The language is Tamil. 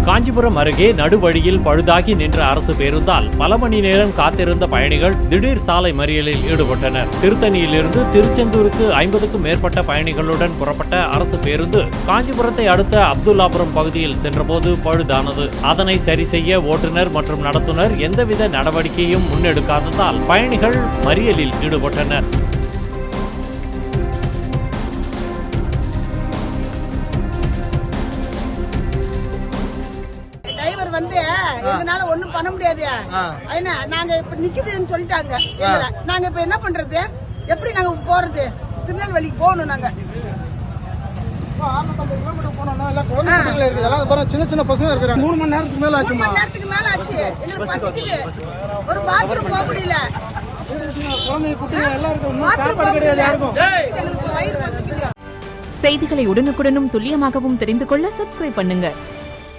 காஞ்சிபுரம் அருகே நடுவழியில் பழுதாகி நின்ற அரசு பேருந்தால் பல மணி நேரம் காத்திருந்த பயணிகள் திடீர் சாலை மறியலில் ஈடுபட்டனர். திருத்தணியிலிருந்து திருச்செந்தூருக்கு 50க்கும் மேற்பட்ட பயணிகளுடன் புறப்பட்ட அரசு பேருந்து காஞ்சிபுரத்தை அடுத்த அப்துல்லாபுரம் பகுதியில் சென்றபோது பழுதானது. அதனை சரி செய்ய ஓட்டுநர் மற்றும் நடத்துனர் எந்தவித நடவடிக்கையும் முன்னெடுக்காததால் பயணிகள் மறியலில் ஈடுபட்டனர். டிரைவர் வந்து எங்கனால ஒண்ணும் பண்ண முடியாது. என்ன நாங்க இப்ப நிக்குதுன்னு சொல்லிட்டாங்க. நாங்க இப்ப என்ன பண்றது? எப்படி நாங்க போறது? திருநெல்வேலிக்கு போகணும். நாங்க சின்ன சின்ன பசங்க இருக்கிறாங்க. 3 மணி நேரத்துக்கு மேல ஆச்சு. 3 மணி நேரத்துக்கு மேல ஆச்சு. எங்களுக்கு பசிக்குது. ஒரு பாத்ரூம் போக முடியல. குழந்தை குட்டிங்க எல்லாருக்கும் சாப்பாடு கிடையாது. யாருக்கும் எங்களுக்கு வயிறு பசிக்குது. செய்திகளை உடனுக்குடனும் துல்லியமாகவும் தெரிந்து கொள்ள சப்ஸ்கிரைப் பண்ணுங்க.